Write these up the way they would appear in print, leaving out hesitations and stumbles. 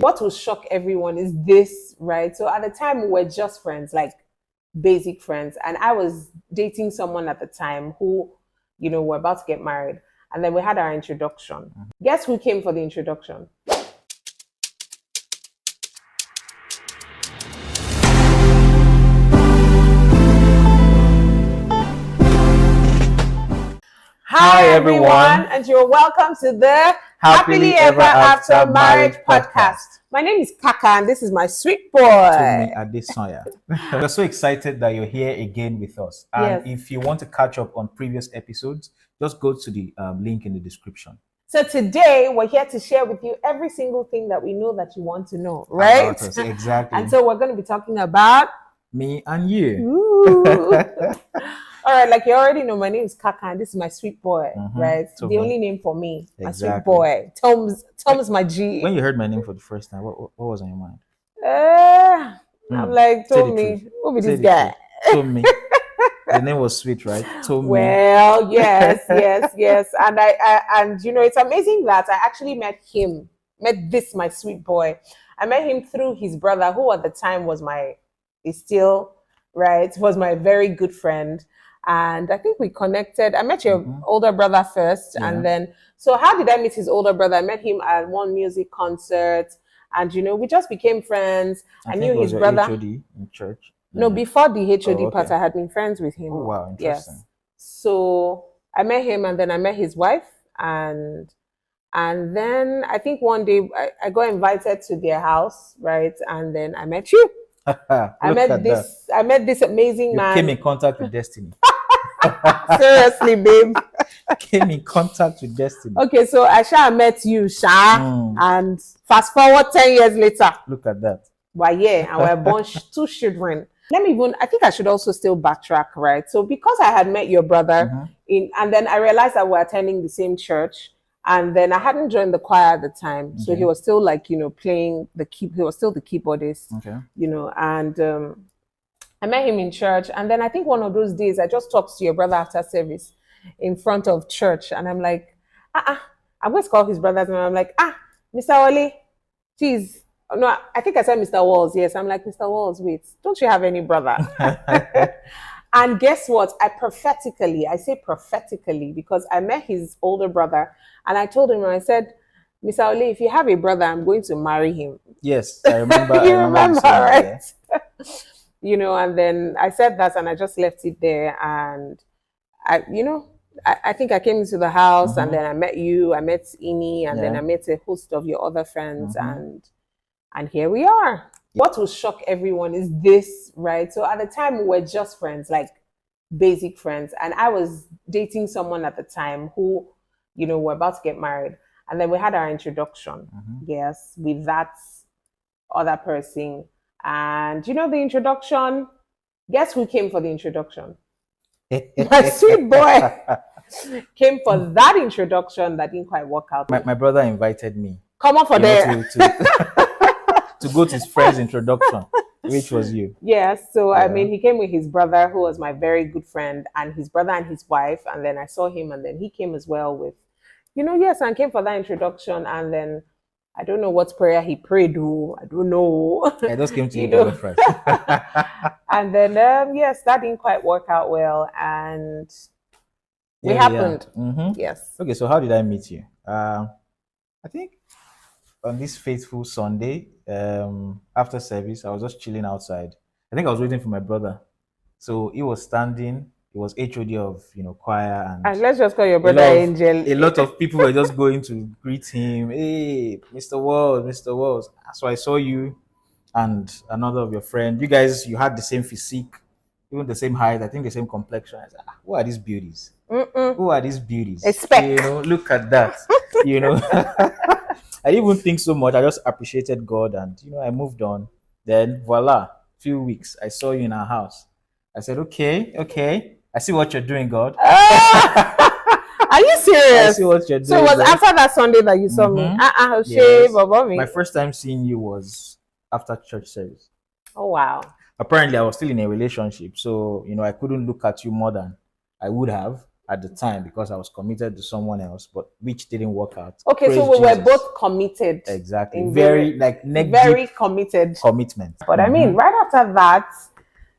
What will shock everyone is this, right? So at the time, we were just friends, like basic friends. And I was dating someone at the time who, were about to get married. And then we had our introduction. Guess who came for the introduction? Hi everyone, and you're welcome to the Happily Ever After Marriage podcast. My name is Kaka, and this is my sweet boy. We're so excited that you're here again with us. And if you want to catch up on previous episodes, just go to the link in the description. So today, we're here to share with you every single thing that we know that you want to know, right? About us, exactly. And so we're going to be talking about me and you. Ooh. All right, like you already know, my name is Kaka, and this is my sweet boy, right? The only name for me, my sweet boy. Tom's my G. When you heard my name for the first time, what was on your mind? I'm like, Tommy, who be this guy? Tommy. The name was sweet, right? Tommy. Well, yes. And and it's amazing that I actually met this my sweet boy. I met him through his brother, who at the time was my very good friend. And I think we connected. I met your older brother first. Yeah. And then, so how did I meet his older brother? I met him at one music concert. And, we just became friends. I knew his brother. HOD in church? No, before the HOD part, I had been friends with him. Oh, wow. Interesting. Yes. So I met him, and then I met his wife. And then I think one day I got invited to their house, right? And then I met you. I met this amazing man. You came in contact with destiny. Seriously, babe. Came in contact with destiny. Okay, so I met you, and fast forward 10 years later. Look at that. Why, yeah, and we're born 2 children. I think I should also still backtrack, right? So because I had met your brother and then I realized that we're attending the same church. And then I hadn't joined the choir at the time. So he was still playing he was still the keyboardist, and I met him in church. And then I think one of those days I just talked to your brother after service in front of church. And I'm like, I always call his brother's name. I'm like, Mr. Wally, geez. No, I think I said Mr. Walls. Yes. I'm like, Mr. Walls, wait, don't you have any brother? And guess what? I say prophetically, because I met his older brother and I told him, I said, Mr. Oli, if you have a brother, I'm going to marry him. Yes, I remember. You remember, right? Yeah. And then I said that and I just left it there. And I think I came into the house and then I met you, I met Ini, and then I met a host of your other friends and here we are. What will shock everyone is this, right? So at the time, we were just friends, like basic friends. And I was dating someone at the time who, were about to get married. And then we had our introduction, yes, with that other person. And the introduction, guess who came for the introduction? My sweet boy came for that introduction that didn't quite work out. My brother invited me. Come on for there. To go to his friend's introduction, which was you. Yes. So, he came with his brother, who was my very good friend, and his brother and his wife. And then I saw him, and then he came as well with, and came for that introduction. And then I don't know what prayer he prayed. I don't know. I just came to you first. And then, that didn't quite work out well. And it happened. Yeah. Yes. Okay. So how did I meet you? I think on this faithful Sunday, after service, I was just chilling outside. I think I was waiting for my brother. So he was standing. He was HOD of choir, and let's just call your brother Angel. A lot of people were just going to greet him. Hey, Mr. Walls, Mr. Walls. So I saw you and another of your friends. You had the same physique, even the same height. I think the same complexion. I said, who are these beauties? Who are these beauties? Look at that. I didn't even think so much. I just appreciated God and, I moved on. Then, voila, few weeks, I saw you in our house. I said, okay. I see what you're doing, God. Are you serious? I see what you're doing. So it was after that Sunday that you saw me? Yes. My first time seeing you was after church service. Oh, wow. Apparently, I was still in a relationship. So, I couldn't look at you more than I would have. at the time because I was committed to someone else, but which didn't work out. Okay, Praise so we were Jesus. both committed. Exactly. In Very like very committed commitment. But I mean, right after that,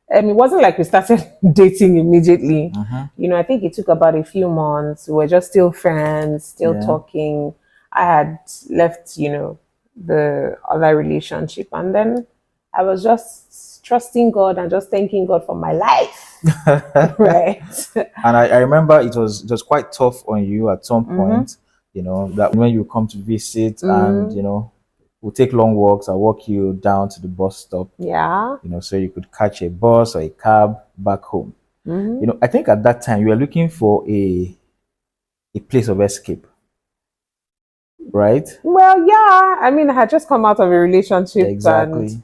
it wasn't like we started dating immediately. You know, I think it took about a few months. We were just still friends, still talking. I had left, you know, the other relationship, and then I was just trusting God and just thanking God for my life. Right. And I remember it was quite tough on you at some point, you know, that when you come to visit and, you know, we'll take long walks. I'll walk you down to the bus stop. Yeah. You know, so you could catch a bus or a cab back home. You know, I think at that time you were looking for a place of escape. Right? Well, yeah. I mean, I had just come out of a relationship. Exactly. And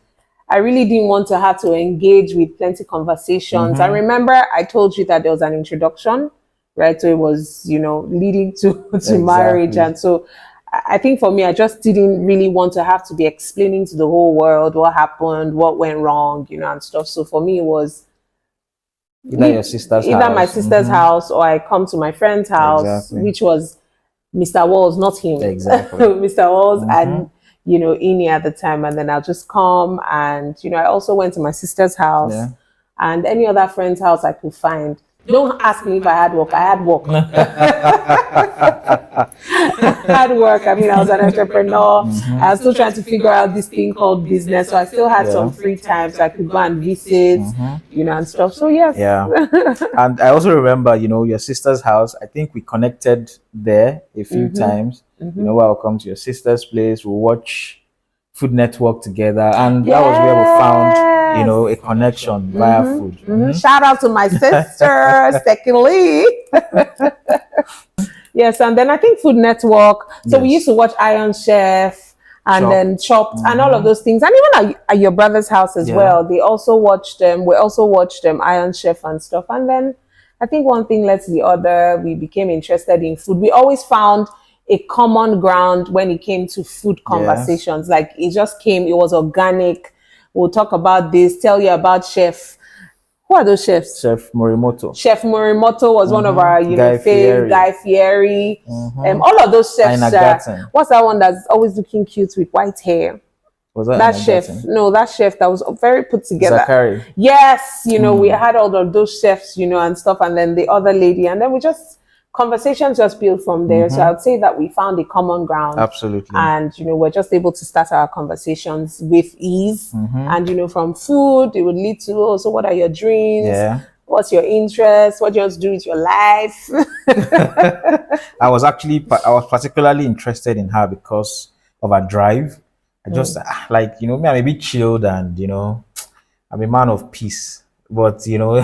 I really didn't want to have to engage with plenty conversations. I remember I told you that there was an introduction, right? So it was, you know, leading to marriage. And so I think for me, I just didn't really want to have to be explaining to the whole world what happened, what went wrong, you know, and stuff. So for me, it was either your sister's either house. my sister's house, or I come to my friend's house, which was Mr. Walls, not him. Exactly. Mr. Walls and, you know, Ini at the time. And then I'll just come and, you know, I also went to my sister's house and any other friend's house I could find. Don't ask me if I had work. I had work. I had work. I mean, I was an entrepreneur. I was still trying to figure out this thing called business. So I still had some free time so I could go and visit, you know, and stuff. So, yes. Yeah. And I also remember, you know, your sister's house. I think we connected there a few times. You know, I'll come to your sister's place. We'll watch Food Network together. And that was where we found, you know, a connection via food. Shout out to my sister, secondly. Yes, and then I think Food Network. So we used to watch Iron Chef and then Chopped and all of those things. And even at your brother's house as well, they also watched them. We also watched them Iron Chef and stuff. And then I think one thing led to the other. We became interested in food. We always found a common ground when it came to food conversations. Like it just came, it was organic. We'll talk about this, tell you about Chef. Who are those chefs? Chef Morimoto. Chef Morimoto was one of our, you know, faves. Guy Fieri. All of those chefs. What's that one that's always looking cute with white hair? Was that that chef? No, that chef that was very put together. Zachary. Yes, you know, we had all of those chefs, you know, and stuff, and then the other lady, and then we just conversations just built from there. So I'd say that we found a common ground. Absolutely. And, you know, we're just able to start our conversations with ease. And, you know, from food, it would lead to, oh, so what are your dreams? Yeah. What's your interest? What do you want to do with your life? I was particularly interested in her because of her drive. I just like, you know, me, I'm a bit chilled and, you know, I'm a man of peace. But you know,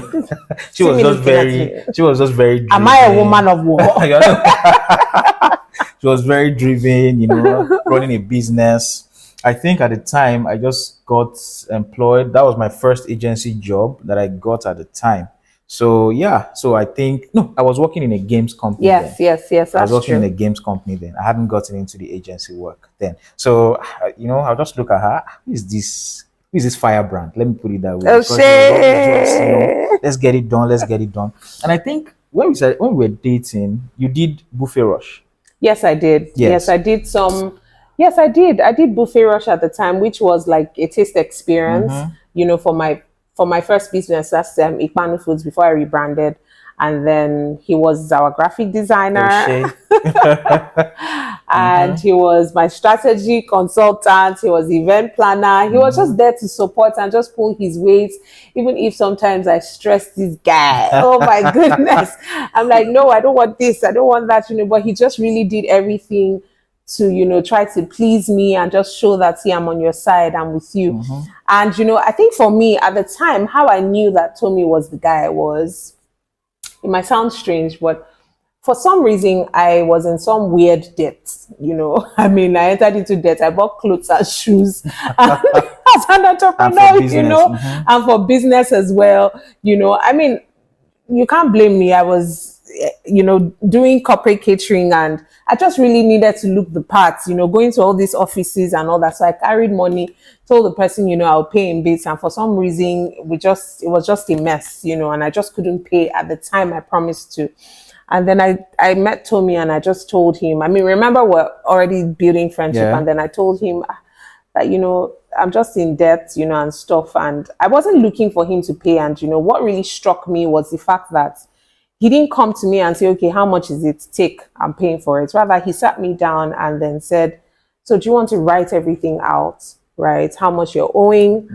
she was just very driven. Am I a woman of war? She was very driven, you know, running a business. I think at the time I just got employed. That was my first agency job that I got at the time. So yeah, so I think I was working in a games company. Yes. I was working in a games company then. I hadn't gotten into the agency work then. So you know, I'll just look at her. Who is this firebrand? Let me put it that way. Let's get it done. And I think when we were dating, you did Buffet Rush. Yes, I did. Yes, I did some. Yes, I did. I did Buffet Rush at the time, which was like a taste experience, you know, for my first business. That's Ikpanu Foods before I rebranded. And then he was our graphic designer. And he was my strategy consultant. He was event planner. He was just there to support and just pull his weight, even if sometimes I stressed this guy. Oh my goodness. I'm like, no, I don't want this. I don't want that, you know, but he just really did everything to, you know, try to please me and just show that, see, I'm on your side, I'm with you. And, you know, I think for me at the time, how I knew that Tommy was the guy was, it might sound strange, but for some reason, I was in some weird debt, you know. I mean, I entered into debt. I bought clothes and shoes as an entrepreneur, you know, and for business as well, you know. I mean, you can't blame me. I was, you know, doing corporate catering and I just really needed to look the part, you know, going to all these offices and all that. So I carried money, told the person, you know, I'll pay in bits. And for some reason, it was just a mess, you know, and I just couldn't pay at the time I promised to. And then I met Tommy and I just told him, I mean, remember we're already building friendship. Yeah. And then I told him that, I'm just in debt, and stuff. And I wasn't looking for him to pay. And, what really struck me was the fact that he didn't come to me and say, okay, how much is it? Take, I'm paying for it. Rather, he sat me down and then said, so do you want to write everything out, right? How much you're owing?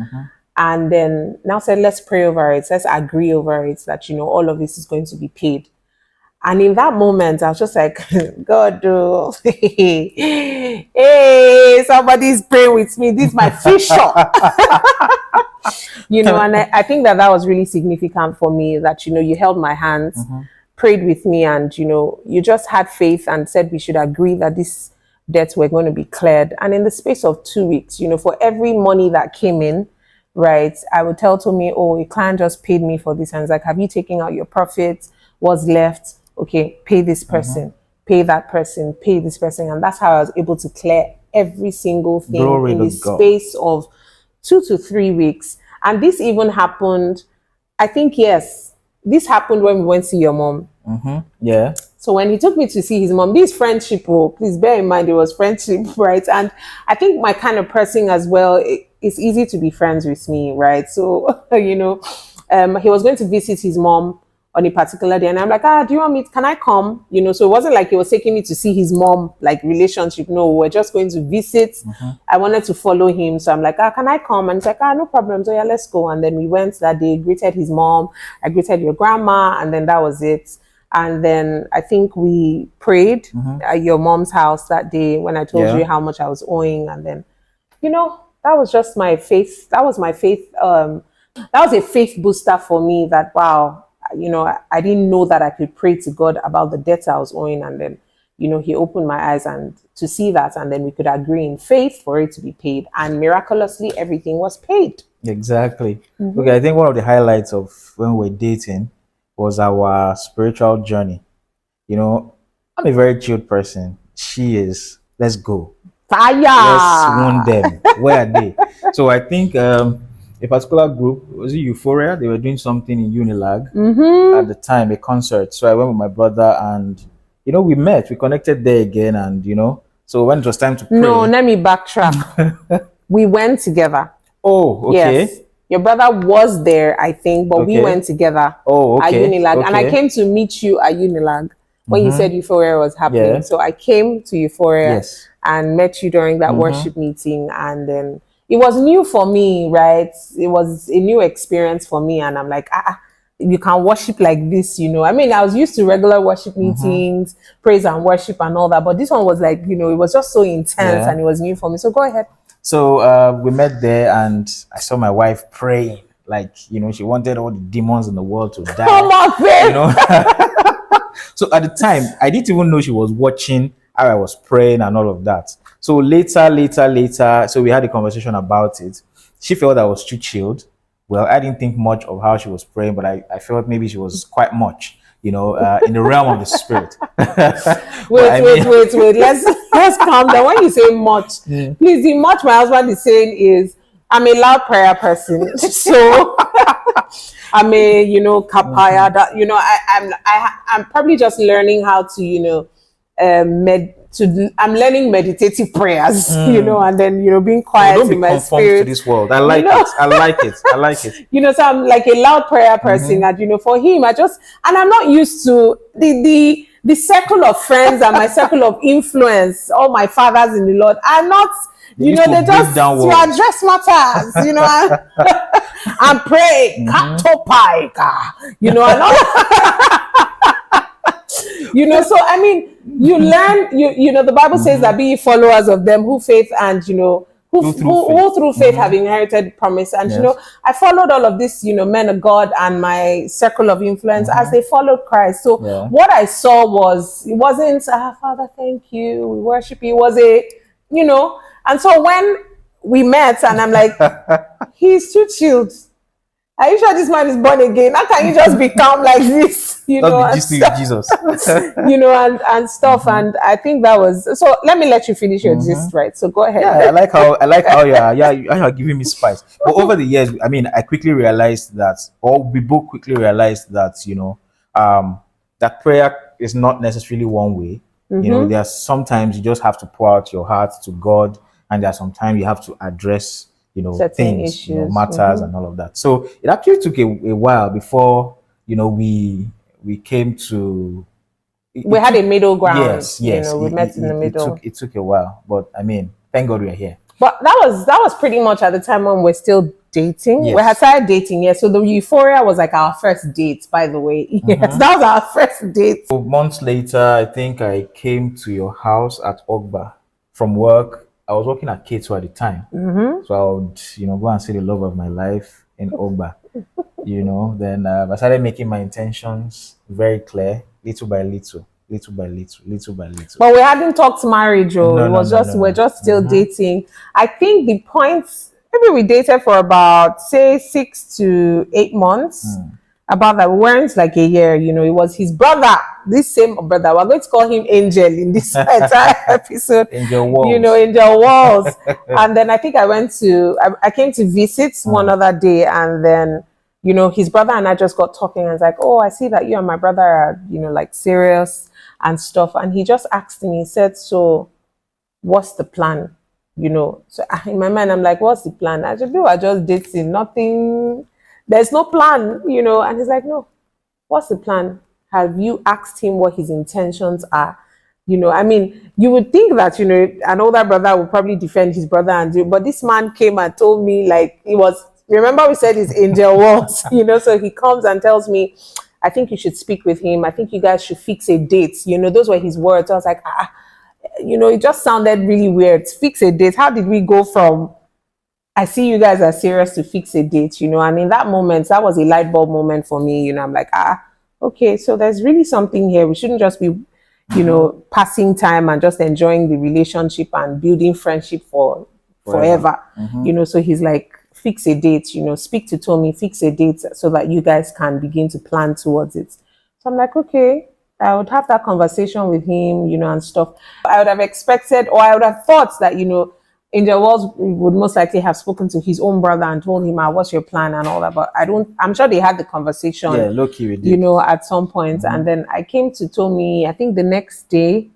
And then now said, let's pray over it. Let's agree over it that, all of this is going to be paid. And in that moment, I was just like, God, hey, somebody's praying with me. This is my fish shop. And I think that was really significant for me that, you held my hands, prayed with me, and, you just had faith and said we should agree that this debts were going to be cleared. And in the space of 2 weeks, for every money that came in, right, I would tell Tommy, oh, a client just paid me for this. And it's like, have you taken out your profits? What's left? Okay, pay this person, pay that person, pay this person. And that's how I was able to clear every single thing in the space of 2 to 3 weeks. And this even happened, I think, yes, this happened when we went to your mom. Yeah. So when he took me to see his mom, this friendship, please bear in mind, it was friendship, right? And I think my kind of person as well, it's easy to be friends with me, right? So, he was going to visit his mom on a particular day, and I'm like, do you want me? Can I come? So it wasn't like he was taking me to see his mom, like relationship. No, we're just going to visit. I wanted to follow him, so I'm like, can I come? And he's like, no problem. So yeah, let's go. And then we went that day, greeted his mom. I greeted your grandma, and then that was it. And then I think we prayed at your mom's house that day when I told you how much I was owing, and then, that was just my faith. That was my faith. That was a faith booster for me. That wow. I didn't know that I could pray to God about the debt I was owing. And then, he opened my eyes and to see that. And then we could agree in faith for it to be paid. And miraculously, everything was paid. Exactly. Okay, I think one of the highlights of when we were dating was our spiritual journey. I'm a very chilled person. She is. Let's go. Fire! Let's wound them. Where are they? So I think a particular group, was it Euphoria? They were doing something in Unilag at the time, a concert. So I went with my brother and, we met, we connected there again. And, so when it was time to pray. No, let me backtrack. We went together. Oh, okay. Yes. Your brother was there, I think, but we went together at Unilag. And I came to meet you at Unilag when you said Euphoria was happening. Yeah. So I came to Euphoria and met you during that worship meeting. And then it was new for me, right? It was a new experience for me. And I'm like, you can worship like this, I mean, I was used to regular worship meetings, praise and worship and all that. But this one was like, it was just so intense and it was new for me. So go ahead. So we met there and I saw my wife praying. Like, she wanted all the demons in the world to die. Come on, babe. So at the time, I didn't even know she was watching how I was praying and all of that. So later, so we had a conversation about it. She felt I was too chilled. Well, I didn't think much of how she was praying, but I felt maybe she was quite much, in the realm of the spirit. Wait. Let's calm down. When you say much, please, the much my husband is saying is, I'm a loud prayer person. So I'm a, kapaya, that, I'm probably just learning how to, I'm learning meditative prayers, and then, being quiet don't be in my conformed spirit. to this world. I like it. I like it. So I'm like a loud prayer person, and, for him, and I'm not used to the circle of friends and my circle of influence, all my fathers in the Lord are not, they just to address matters, and pray, and all. So I mean, you learn, the Bible says that be ye followers of them who faith and, who through faith have inherited promise. And, I followed all of this, men of God and my circle of influence as they followed Christ. So what I saw it wasn't, Father, thank you, we worship you. It was and so when we met and I'm like, he's too chilled. Are you sure this man is born again? How can you just become like this? Jesus. And stuff. And I think that was so. Let me let you finish your gist, right? So go ahead. Yeah, I like how you're giving me spice. But over the years, I mean, I quickly realized that, or we both quickly realized that, that prayer it's not necessarily one way. Mm-hmm. You know, there's sometimes you just have to pour out your heart to God, and there's sometimes you have to address, you know, certain things, issues, you know, matters and all of that. So it actually took a while before, you know, we came to. We had a middle ground. Yes, you know, we met in the middle. It took a while, but I mean, thank God we are here. But that was pretty much at the time when we're still dating. Yes. We had started dating, yes. So the euphoria was like our first date, by the way. Yes, that was our first date. So months later, I think I came to your house at Ogba from work. I was working at K2 at the time. So I would, you know, go and see the love of my life in Ogba. You know, then I started making my intentions very clear, little by little. Little by little, little by little. But we hadn't talked marriage, No, we're just still dating. I think the points, maybe we dated for about, say, 6 to 8 months. About that, we weren't like a year, you know. It was his brother, this same brother. We're going to call him Angel in this entire episode. Angel Walls. You know, Angel Walls. And then I think I came to visit one other day, and then, you know, his brother and I just got talking, and it's like, oh, I see that you and my brother are, you know, like serious and stuff. And he just asked me, he said, so what's the plan? You know, so in my mind, I'm like, what's the plan? I said, we are just dating, nothing, there's no plan, you know. And he's like, no, what's the plan? Have you asked him what his intentions are? You know, I mean, you would think that, you know, an older brother would probably defend his brother and do, but this man came and told me, like, it was, remember we said it's Angel Walls, you know, so he comes and tells me, I think you should speak with him. I think you guys should fix a date. You know, those were his words. I was like, you know, it just sounded really weird. Fix a date. How did we go from, I see you guys are serious, to fix a date, you know? And in that moment, that was a light bulb moment for me. You know, I'm like, okay, so there's really something here. We shouldn't just be, you know, passing time and just enjoying the relationship and building friendship for forever. You know, so he's like, fix a date, you know, speak to Tommy, fix a date so that you guys can begin to plan towards it. So I'm like, okay, I would have that conversation with him, you know, and stuff. I would have expected, or I would have thought that, you know, Angel Walls would most likely have spoken to his own brother and told him, what's your plan and all that. But I'm sure they had the conversation, yeah, low-key we did, you know, at some point. And then I came to Tommy, I think the next day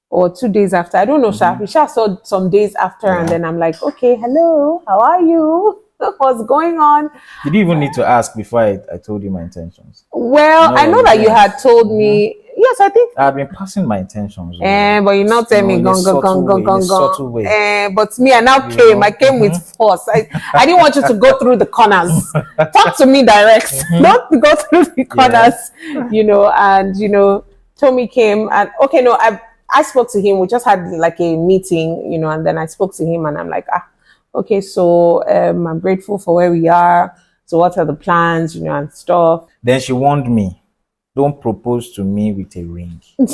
or 2 days after, I don't know, we saw some days after, and then I'm like, okay, hello, how are you? What's going on? Did you even need to ask before I told you my intentions? Well, No, I know that you had told me, yes, I think. I've been passing my intentions. But you not tell me, gong. But me, I now came. I came with force. I didn't want you to go through the corners. Talk to me direct. Don't go through the corners, you know. And, you know, Tommy came, and okay, no, I spoke to him. We just had like a meeting, you know, and then I spoke to him, and I'm like, okay, so I'm grateful for where we are. So what are the plans, you know, and stuff. Then she warned me, don't propose to me with a ring. You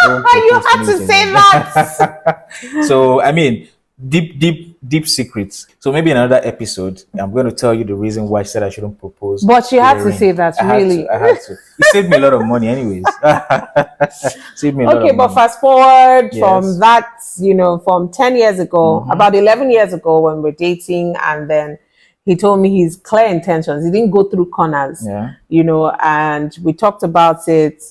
had to say that. So, I mean, deep secrets. So maybe in another episode, I'm going to tell you the reason why she said I shouldn't propose. But you had to say that, really. I had to. It saved me a lot of money anyways. Saved me a lot of money. But fast forward from that, you know, from 10 years ago, about 11 years ago when we're dating, and then he told me his clear intentions. He didn't go through corners, you know, and we talked about it,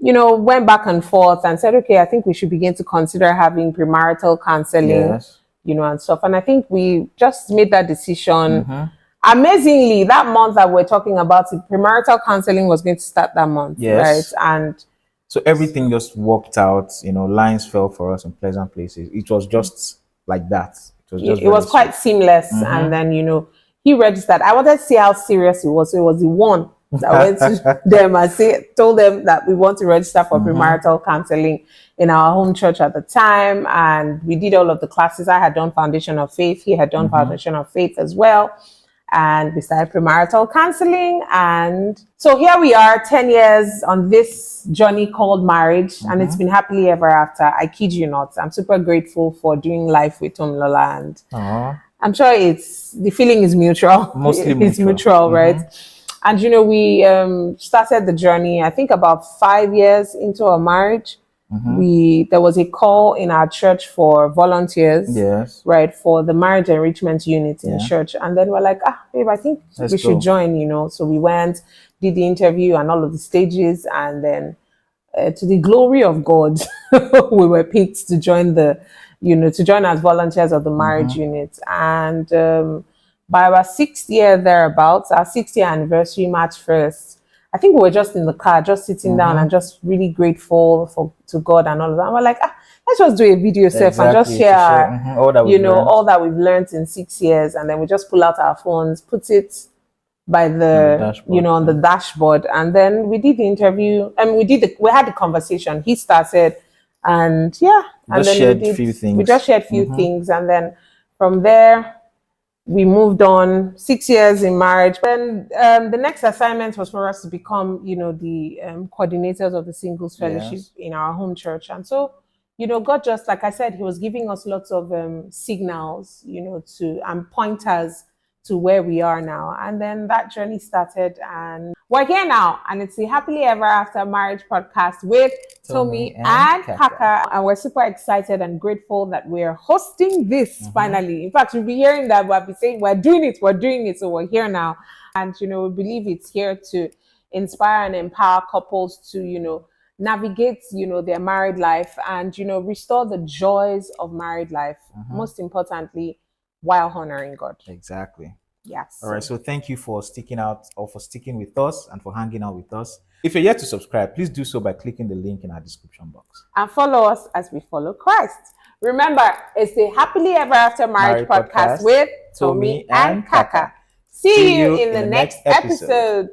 you know, went back and forth and said, okay, I think we should begin to consider having premarital counseling, you know, and stuff. And I think we just made that decision. Amazingly, that month that we're talking about it, premarital counseling was going to start that month, right? And so everything just worked out, you know, lines fell for us in pleasant places. It was just like that. It was quite seamless. And then, you know, he registered. I wanted to see how serious it was. So it was the one that went to them and told them that we want to register for premarital counseling in our home church at the time. And we did all of the classes. I had done Foundation of Faith. He had done Foundation of Faith as well. And we started premarital counseling. And so here we are, 10 years on this journey called marriage. And it's been happily ever after. I kid you not. I'm super grateful for doing life with Tom Lola. And I'm sure the feeling is mutual. Mostly it's mutual, right? And, you know, we started the journey, I think about 5 years into our marriage. There was a call in our church for volunteers, right, for the marriage enrichment unit in church. And then we're like, babe, I think we should join, you know. So we went, did the interview and all of the stages. And then to the glory of God, we were picked to join to join as volunteers of the marriage unit. And by our 6th year thereabouts, our 6th year anniversary, March 1st, I think we were just in the car, just sitting down and just really grateful to God and all of that. And we're like, let's just do a video self and just share, all that all that we've learned in 6 years. And then we just pull out our phones, put it by the on the dashboard, and then we did the interview, and we had the conversation. He started, and we just shared few things, and then from there we moved on. 6 years in marriage. Then the next assignment was for us to become the coordinators of the singles fellowship in our home church. And so God, just like I said, he was giving us lots of signals and pointers to where we are now. And then that journey started, and we're here now. And it's the Happily Ever After Marriage podcast with Tommy and Kaka. And we're super excited and grateful that we're hosting this finally. In fact, you'll be hearing that we'll be saying, we're doing it. So we're here now. And, we believe it's here to inspire and empower couples to, navigate, their married life and, restore the joys of married life. Most importantly, while honoring God. Exactly. Yes. All right. So thank you for sticking out, or for sticking with us, and for hanging out with us. If you're yet to subscribe, please do so by clicking the link in our description box. And follow us as we follow Christ. Remember, it's the Happily Ever After Marriage podcast with Tommy and Kaka. See you in the next episode.